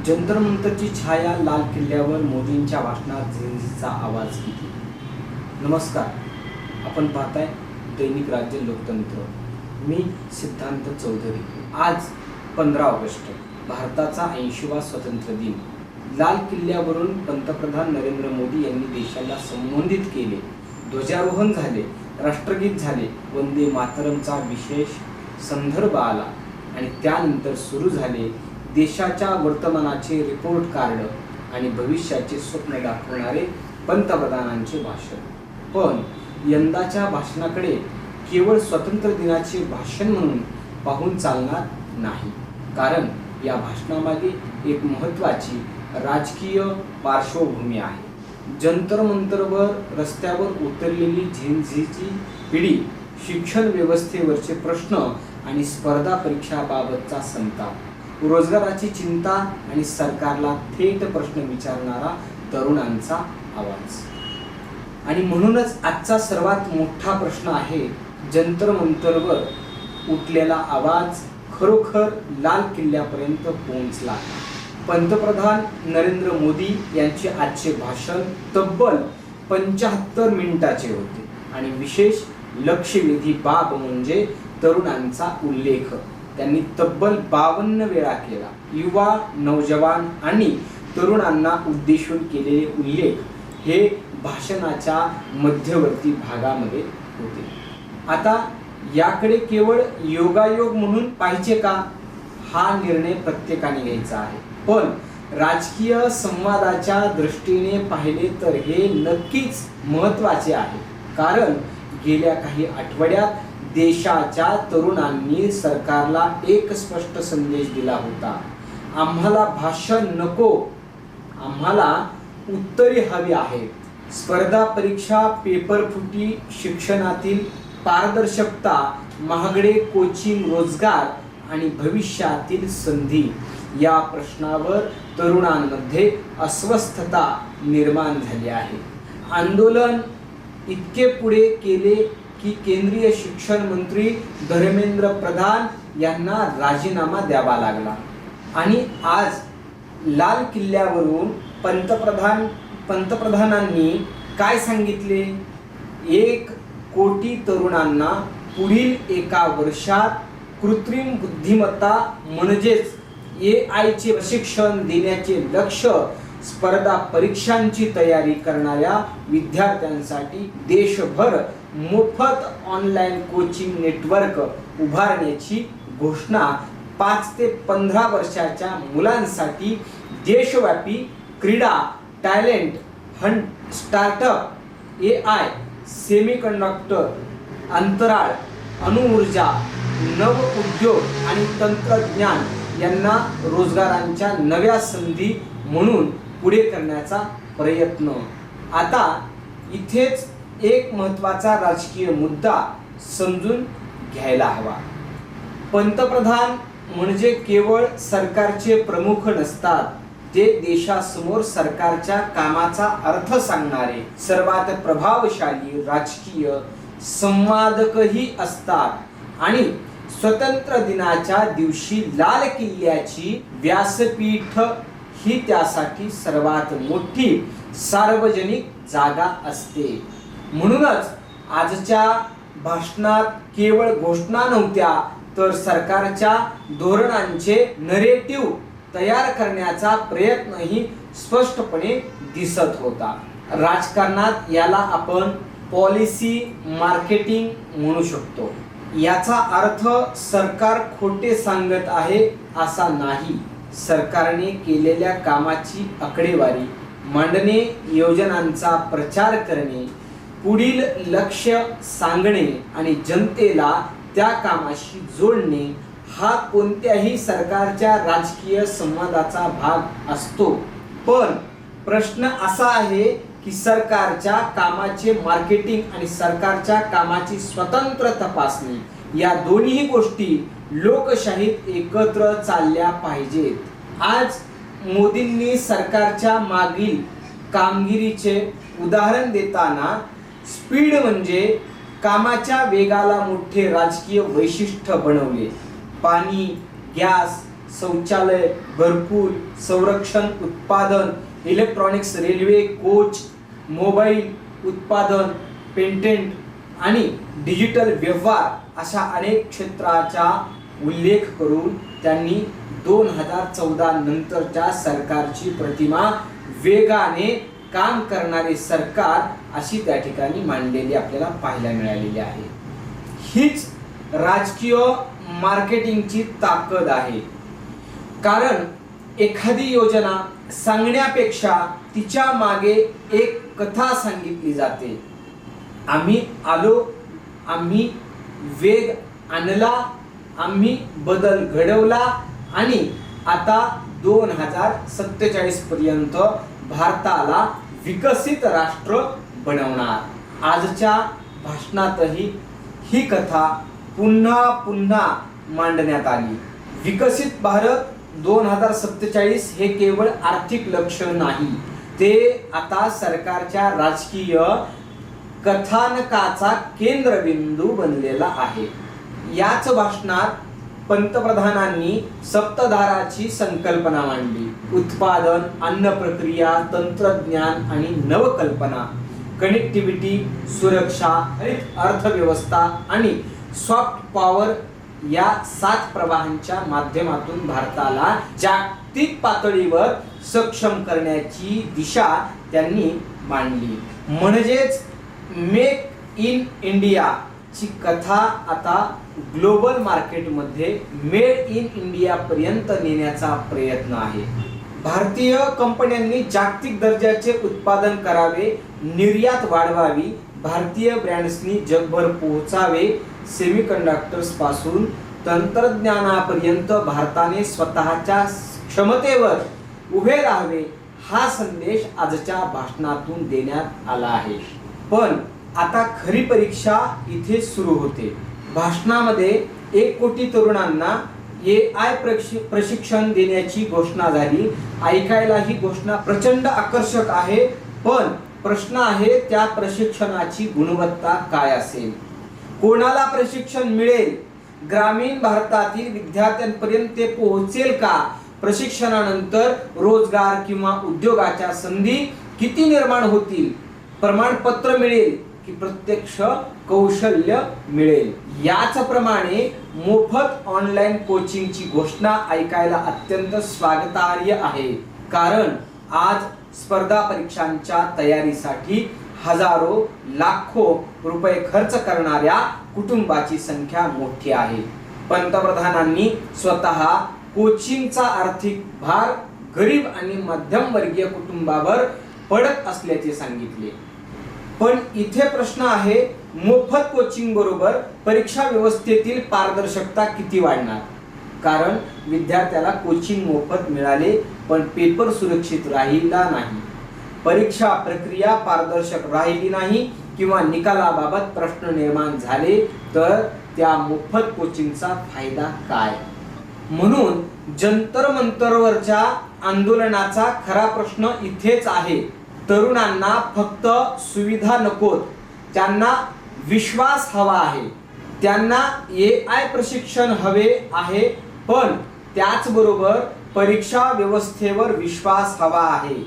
जंतर मंतरची छाया, लाल किल्ल्यावर मोदींच्या भाषणात झेंझीचा आवाज किती. नमस्कार, आपण पाहताय दैनिक राज्य लोकतंत्र. मी सिद्धांत चौधरी. आज 15 ऑगस्ट, भारताचा 80वा स्वातंत्र्य दिन. लाल किल्ल्यावरून पंतप्रधान नरेंद्र मोदी यांनी देशाला संबोधित केले. ध्वजारोहण झाले, राष्ट्रगीत झाले, वंदे मातरमचा विशेष संदर्भ आला आणि त्यानंतर सुरू झाले देशाच्या वर्तमानाचे रिपोर्ट कार्ड आणि भविष्याचे स्वप्न दाखवणारे पंतप्रधानांचे भाषण. पण यंदाच्या भाषणाकडे केवळ स्वातंत्र्य दिनाचे भाषण म्हणून पाहून चालणार नाही, कारण या भाषणामागे एक महत्त्वाची राजकीय पार्श्वभूमी आहे. जंतर मंतरवर रस्त्यावर उतरलेली झेंझीची पिढी, शिक्षण व्यवस्थेवरचे प्रश्न आणि स्पर्धा परीक्षाबाबतचा संताप, रोजगाराची चिंता आणि सरकारला थेट प्रश्न विचारणारा तरुणांचा आवाज. आणि म्हणूनच आजचा सर्वात मोठा प्रश्न आहे, जंतर मंतरवर उठलेला आवाज खरोखर लाल किल्ल्यापर्यंत पोहोचला. पंतप्रधान नरेंद्र मोदी यांचे आजचे भाषण तब्बल 75 मिनिटाचे होते आणि विशेष लक्षवेधी बाब म्हणजे तरुणांचा उल्लेख त्यांनी तब्बल 52 वेळा केला. युवा, नौजवान आणि तरुणांना उद्देशून केलेले उल्लेख हे भाषणाच्या मध्यवर्ती भागामध्ये होते. आता याकडे केवळ योगायोग म्हणून पाहिजे का, हा निर्णय प्रत्येकाने घ्यायचा आहे. पण राजकीय संवादाच्या दृष्टीने पाहिले तर हे नक्कीच महत्त्वाचे आहे, कारण गेल्या काही आठवड्यात देशाच्या तरुणांनी सरकारला एक स्पष्ट संदेश दिला होता. आम्हाला भाषण नको, आम्हाला उत्तरे हवी आहेत. स्पर्धा परीक्षा, पेपरफुटी, शिक्षणातील पारदर्शकता, महागडे कोचिंग, रोजगार आणि भविष्यातील संधी या प्रश्नावर तरुणांमध्ये अस्वस्थता निर्माण झाली आहे. आंदोलन इतके पुढे केले की केंद्रीय शिक्षण मंत्री धर्मेंद्र प्रधान यांना राजीनामा द्यावा लागला. आणि आज लाल किल्ल्यावरून पंतप्रधानांनी काय सांगितले? 1 कोटी तरुणांना पुढील एका वर्षात कृत्रिम बुद्धिमत्ता म्हणजेच AI चे प्रशिक्षण देण्याचे लक्ष्य, स्पर्धा परीक्षांची तयारी करणाऱ्या विद्यार्थ्यांसाठी देशभर मोफत ऑनलाईन कोचिंग नेटवर्क उभारण्याची घोषणा, 5 ते 15 वर्षाच्या मुलांसाठी देशव्यापी क्रीडा, talent Hunt, startup, AI, semiconductor, अंतराळ, अणुऊर्जा, नव उद्योग आणि तंत्रज्ञान यांना रोजगारांच्या नव्या संधी म्हणून पुढे करण्याचा प्रयत्न. आता इथेच एक महत्त्वाचा राजकीय मुद्दा समजून घ्यायला हवा. पंतप्रधान म्हणजे केवळ सरकारचे प्रमुख नसतात, ते देशासमोर सरकारच्या कामाचा अर्थ सांगणारे सर्वात प्रभावशाली राजकीय संवादकही असतात. आणि स्वतंत्र दिनाच्या दिवशी लाल किल्ल्याची व्यासपीठ ही त्यासाठी सर्वात मोठी सार्वजनिक जागा असते. म्हणूनच आजच्या भाषणात केवळ घोषणा नव्हत्या, तर सरकारच्या धोरणांचे नरेटिव्ह तयार करण्याचा प्रयत्नही स्पष्टपणे दिसत होता. राजकारणात याला आपण पॉलिसी मार्केटिंग म्हणू शकतो. याचा अर्थ सरकार खोटे सांगत आहे असा नाही. सरकारने केलेल्या कामाची आकडेवारी मांडणे, योजनांचा प्रचार करणे, पुढील लक्ष्य सांगणे आणि जनतेला त्या कामाशी जोडणे हा कोणत्याही सरकारच्या राजकीय संवादाचा भाग असतो. पण प्रश्न असा आहे की सरकारच्या कामाचे मार्केटिंग आणि सरकारच्या कामाची स्वतंत्र तपासणी या दोन्ही गोष्टी लोकशाहीत एकत्र चालल्या पाहिजेत. आज मोदींनी सरकारच्या मागील कामगिरीचे उदाहरण देताना स्पीड म्हणजे कामाच्या वेगाला मोठे राजकीय वैशिष्ट्य बनवले. पाणी, गॅस, शौचालय, घरकुल, संरक्षण उत्पादन, इलेक्ट्रॉनिक्स, रेल्वे, कोच, मोबाईल उत्पादन, पेटेंट आणि डिजिटल व्यवहार अशा अनेक क्षेत्राचा उल्लेख करून त्यांनी 2014 नंतरच्या सरकारची प्रतिमा वेगाने काम करणारे सरकार अशी त्या ठिकाणी मांडलेली आपल्याला पाहायला मिळालेली आहे. हीच राजकीय मार्केटिंगची ताकद आहे. कारण एखादी योजना सांगण्यापेक्षा तिच्या मागे एक कथा सांगितली जाते. आम्ही आलो, आम्ही वेग आणला, आम्ही बदल घडवला आणि आता 2047 पर्यंत भारताला विकसित राष्ट्र बनवणार. आजच्या भाषणातही ही कथा पुन्हा पुन्हा मांडण्यात आली. विकसित भारत 2047 हे केवळ आर्थिक लक्ष्य नाही, ते आता सरकारच्या राजकीय कथानकाचा केंद्रबिंदू बनलेला आहे. याच भाषणात पंतप्रधानांनी सप्तधाराची संकल्पना मांडली. उत्पादन, अन्न प्रक्रिया, तंत्रज्ञान आणि नवकल्पना, कनेक्टिव्हिटी, सुरक्षा, हरित अर्थव्यवस्था आणि सॉफ्ट पॉवर या 7 प्रवाहांच्या माध्यमातून भारताला जागतिक पातळीवर सक्षम करण्याची दिशा त्यांनी मांडली. म्हणजेच मेक इन इंडिया ची कथा आता ग्लोबल मार्केटमध्ये मेड इन इंडिया पर्यंत नेण्याचा प्रयत्न आहे. भारतीय कंपन्यांनी जागतिक दर्जाचे उत्पादन करावे, निर्यात वाढवावी, भारतीय ब्रँड्सनी जगभर पोहोचावे. सेमीकंडक्टर्स पासून तंत्रज्ञानापर्यंत भारताने स्वतःच्या क्षमतेवर उभे राहावे हा संदेश आजच्या भाषणातून देण्यात आला आहे. पण आता खरी परीक्षा इथे सुरू होते. भाषणामध्ये 1 कोटी तरुणांना AI प्रशिक्षण देण्याची घोषणा झाली. ऐकायला ही घोषणा प्रचंड आकर्षक आहे, पण प्रश्न आहे त्या प्रशिक्षणाची गुणवत्ता काय असेल? कोणाला प्रशिक्षण मिळेल? ग्रामीण भारतातील विद्यार्थ्यांपर्यंत ते पोहोचेल का? प्रशिक्षणानंतर रोजगार किंवा उद्योगाच्या संधी किती निर्माण होतील? प्रमाणपत्र मिळेल की प्रत्यक्ष कौशल्य मिळेल? याचप्रमाणे मोफत ऑनलाईन कोचिंगची घोषणा ऐकायला अत्यंत स्वागतार्ह आहे. कारण आज स्पर्धा परीक्षांच्या तयारीसाठी हजारो लाखो रुपये खर्च करणाऱ्या कुटुंबाची संख्या मोठी आहे. पंतप्रधानांनी स्वतः कोचिंगचा आर्थिक भार गरीब आणि मध्यमवर्गीय कुटुंबावर पडत असल्याचे सांगितले. पण इथे प्रश्न आहे, मोफत कोचिंग बरोबर परीक्षा व्यवस्थेतील पारदर्शकता किती वाढणार? कारण विद्यार्थ्याला कोचिंग मोफत मिळाले पण पेपर सुरक्षित राहिला नाही, परीक्षा प्रक्रिया पारदर्शक राहिली नाही किंवा निकालाबाबत प्रश्न निर्माण झाले तर त्या मोफत कोचिंगचा फायदा काय? म्हणून जंतर मंतरवरच्या आंदोलनाचा खरा प्रश्न इथेच आहे. तरुणांना फक्त सुविधा नकोत, त्यांना विश्वास हवा आहे. त्यांना AI प्रशिक्षण हवे आहे, पण त्याचबरोबर परीक्षा व्यवस्थेवर विश्वास हवा आहे.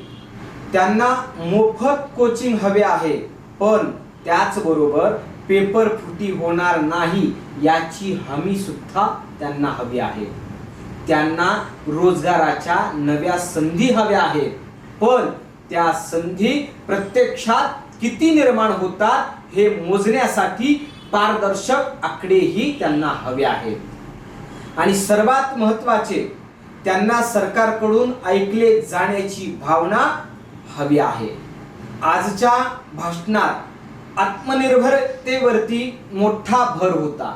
त्यांना मोफत कोचिंग हवे आहे, पण त्याचबरोबर पेपर फुटी होणार नाही याची हमी सुद्धा त्यांना हवी आहे. त्यांना रोजगाराच्या नव्या संधी हव्या आहेत, पण त्या संधी प्रत्यक्षात किती निर्माण होतात हे मोजण्यासाठी पारदर्शक आकडेही त्यांना हवे आहेत. आणि सर्वात महत्त्वाचे, त्यांना सरकारकडून ऐकले जाण्याची भावना हवी आहे. आजच्या भाषणात आत्मनिर्भरतेवरती मोठा भर होता.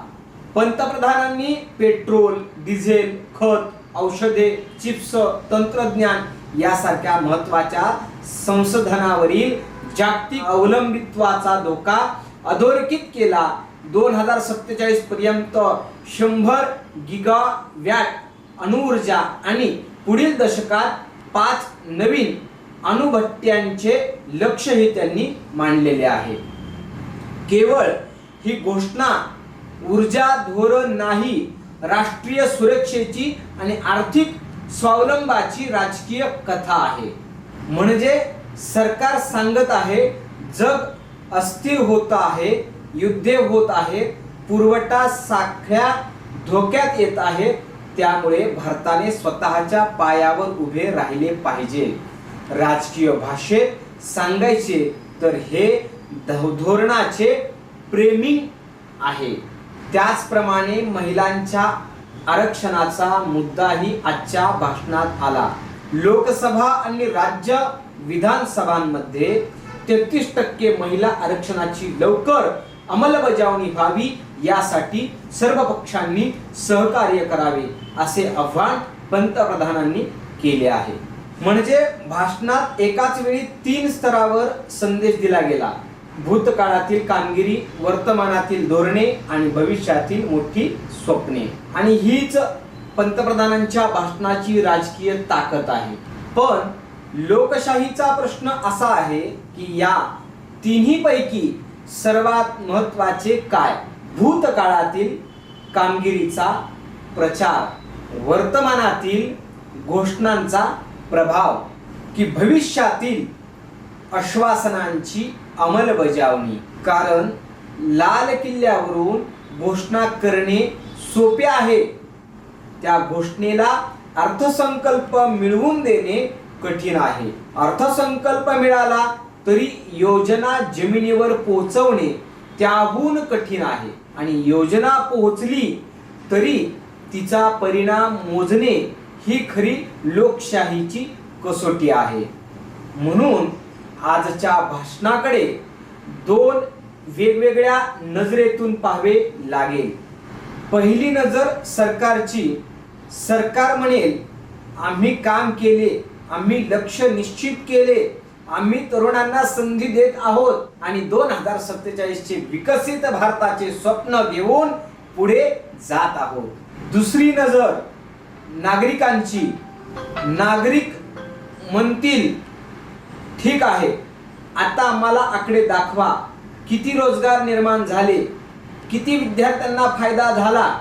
पंतप्रधानांनी पेट्रोल, डिझेल, खत, औषधे, चिप्स, तंत्रज्ञान यासारख्या महत्त्वाच्या संसाधनावरील जागतिक अवलंबित्वाचा धोका अधोरेखित केला. 2047 पर्यंत 100 गिगावॅट अणुऊर्जा आणि पुढील दशकात 5 नवीन अणुभट्ट्यांचे लक्ष्यही त्यांनी मांडलेले आहे. केवळ ही घोषणा ऊर्जा धोरण नाही, राष्ट्रीय सुरक्षेची आणि आर्थिक स्वावलंबाची राजकीय कथा आहे. म्हणजे सरकार सांगत आहे जग अस्थिर होत आहे, युद्धे होत आहे, पुरवठा साखळ्या धोक्यात येत आहे, त्यामुळे भारताने स्वतःच्या पायावर उभे राहिले पाहिजे. राजकीय भाषेत सांगायचे तर हे धोरणाचे फ्रेमिंग आहे. त्याचप्रमाणे महिलांच्या आरक्षणाचा मुद्दाही आजच्या भाषणात आला. लोकसभा आणि राज्य विधानसभांमध्ये 33% महिला आरक्षणाची लवकर अंमलबजावणी व्हावी यासाठी सर्व पक्षांनी सहकार्य करावे असे आवाहन पंतप्रधानांनी केले आहे. म्हणजे भाषणात एकाच वेळी 3 स्तरावर संदेश दिला गेला. भूतकाळातील कामगिरी, वर्तमानातील धोरणे आणि भविष्यातील मोठी स्वप्ने. आणि हीच पंतप्रधानांच्या भाषणाची राजकीय ताकद आहे. पण लोकशाहीचा प्रश्न असा आहे की या तिन्ही पैकी सर्वात महत्त्वाचे काय? भूतकाळातील कामगिरीचा प्रचार, वर्तमानातील घोषणांचा प्रभाव की भविष्यातील आश्वासनांची अंमलबजावणी? कारण लाल किल्ल्यावरून घोषणा करणे सोपे आहे, त्या घोषणेला अर्थसंकल्प मिळवून देणे कठीण आहे. अर्थसंकल्प मिळाला तरी योजना जमिनीवर पोहोचवणे त्याहून कठीण आहे. आणि योजना पोहोचली तरी तिचा परिणाम मोजणे ही खरी लोकशाहीची कसोटी आहे. म्हणून आजच्या भाषणाकडे 2 वेगवेगळ्या नजरेतून पाहावे लागेल. पहिली नजर सरकारची. सरकार म्हणेल आम्ही काम केले, आम्ही लक्ष्य निश्चित केले, आम्ही तरुणांना संधी देत आहोत आणि 2047 चे विकसित भारताचे स्वप्न घेऊन पुढे जात आहोत. दुसरी नजर नागरिकांची. नागरिक म्हणतील ठीक आहे, आता आम्हाला आकडे दाखवा, किती रोजगार निर्माण झाले, किती विद्यार्थ्यांना फायदा झाला,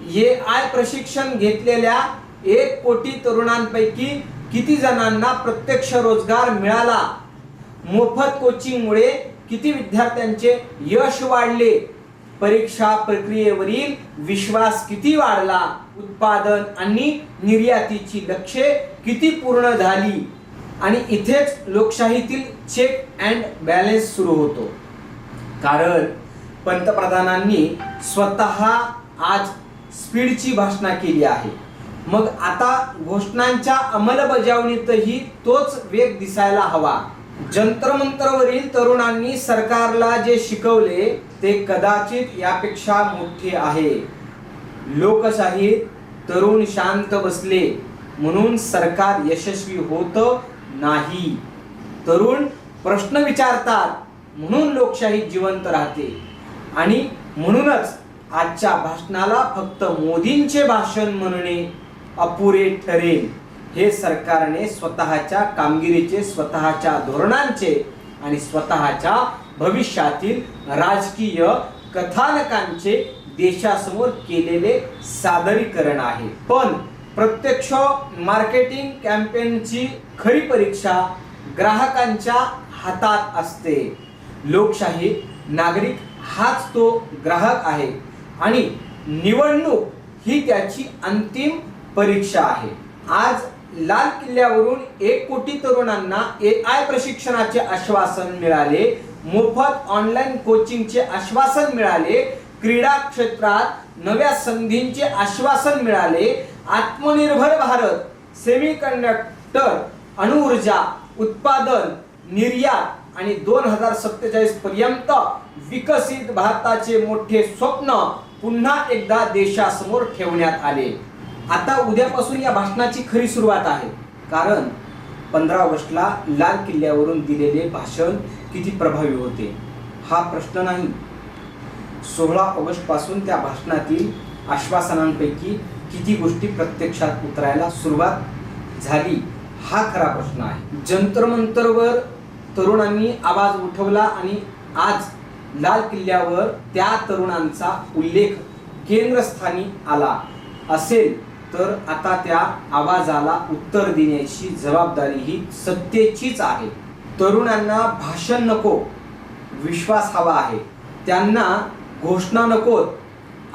AI प्रशिक्षण घेतलेल्या 1 कोटी तरुणांपैकी किती जणांना प्रत्यक्ष रोजगार मिळाला, मोफत कोचिंगमुळे किती विद्यार्थ्यांचे यश वाढले, परीक्षा प्रक्रियेवरील विश्वास किती वाढला, उत्पादन आणि निर्यातीची लक्ष्ये किती पूर्ण झाली. आणि इथेच लोकशाहीतील चेक अँड बॅलन्स सुरू होतो. कारण पंतप्रधानांनी स्वतः आज स्पीडची भाषणा केली आहे. मग आता घोषणांच्या अंमलबजावणीतही तोच वेग दिसायला हवा. जंतरमंतरवरील तरुणांनी सरकारला जे शिकवले ते कदाचित यापेक्षा मोठे आहे. लोकशाहीत तरुण शांत बसले म्हणून सरकार यशस्वी होत नाही. तरुण प्रश्न विचारतात म्हणून लोकशाही जिवंत राहते. आणि म्हणूनच आजच्या भाषणाला फक्त मोदींचे भाषण म्हणणे अपुरे ठरेल. हे सरकारने स्वतःच्या कामगिरीचे, स्वतःच्या धोरणांचे आणि स्वतःच्या भविष्यातील राजकीय कथानकांचे देशासमोर केलेले सादरीकरण आहे. पण प्रत्यक्ष मार्केटिंग कॅम्पेनची खरी परीक्षा ग्राहकांच्या हातात असते. लोकशाहीत नागरिक हाच तो ग्राहक आहे आणि निवडणूक ही त्याची अंतिम परीक्षा आहे. आज लाल किल्ल्यावरून 1 कोटी तरुणांना AI प्रशिक्षणाचे आश्वासन मिळाले, मोफत ऑनलाईन कोचिंगचे आश्वासन मिळाले, क्रीडा क्षेत्रात नव्या संधींचे आश्वासन मिळाले, आत्मनिर्भर भारत, सेमीकंडक्टर, अणुऊर्जा उत्पादन, निर्यात आणि 2047 पर्यंत विकसित भारताचे मोठे स्वप्न पुन्हा एकदा देशासमोर ठेवण्यात आले. आता उद्यापासून या भाषणाची खरी सुरुवात आहे. कारण 15 ऑगस्टला लाल किल्ल्यावरून दिलेले भाषण किती प्रभावी होते हा प्रश्न नाही. 16 ऑगस्ट पासून त्या भाषणातील आश्वासनांपैकी किती गोष्टी प्रत्यक्षात उतरायला सुरुवात झाली हा खरा प्रश्न आहे. जंतरमंतरवर तरुणांनी आवाज उठवला आणि आज लाल किल्ल्यावर त्या तरुणांचा उल्लेख केंद्रस्थानी आला असेल तर आता त्या आवाजाला उत्तर देण्याची जबाबदारी ही सत्तेचीच आहे. तरुणांना भाषण नको, विश्वास हवा आहे. त्यांना घोषणा नकोत,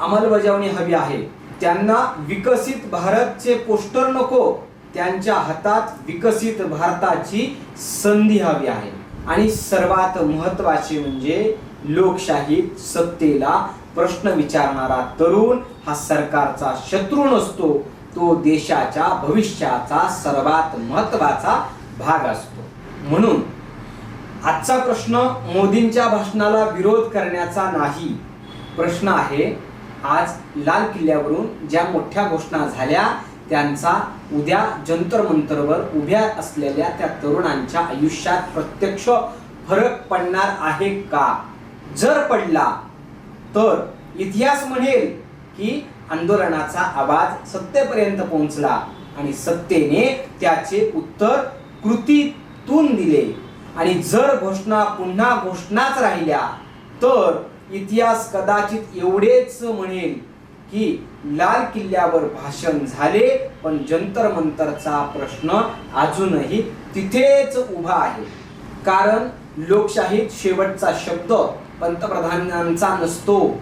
अंमलबजावणी हवी आहे. त्यांना विकसित भारतचे पोस्टर नको, त्यांच्या हातात विकसित भारताची संधी हवी आहे. आणि सर्वात महत्त्वाचे म्हणजे लोकशाहीत सत्तेला प्रश्न विचारणारा तरुण हा सरकारचा शत्रू नसतो, तो देशाच्या भविष्याचा सर्वात महत्त्वाचा भाग असतो. म्हणून आजचा प्रश्न मोदींच्या भाषणाला विरोध करण्याचा नाही. प्रश्न आहे, आज लाल किल्ल्यावरून ज्या मोठ्या घोषणा झाल्या त्यांचा उद्या जंतर मंतरवर उभ्या असलेल्या त्या तरुणांच्या आयुष्यात प्रत्यक्ष फरक पडणार आहे का? जर पडला तर इतिहास म्हणेल की आंदोलनाचा आवाज सत्तेपर्यंत पोहोचला आणि सत्तेने त्याचे उत्तर कृतीतून दिले. आणि जर घोषणा पुन्हा घोषणाच राहिल्या तर इतिहास कदाचित एवढेच म्हणेल की लाल किल्ल्यावर भाषण झाले पण जंतर मंतरचा प्रश्न अजूनही तिथेच उभा आहे. कारण लोकशाहीत शेवटचा शब्द पंतप्रधानांचा नसतो,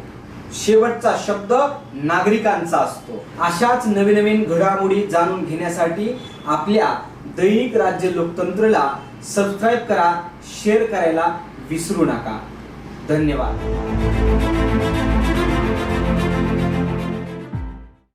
शेवटचा शब्द नागरिकांचा असतो. अशाच नवीन नवीन घडामोडी जाणून घेण्यासाठी आपल्या दैनिक राज्य लोकतंत्रला सबस्क्राईब करा, शेअर करायला विसरू नका. धन्यवाद.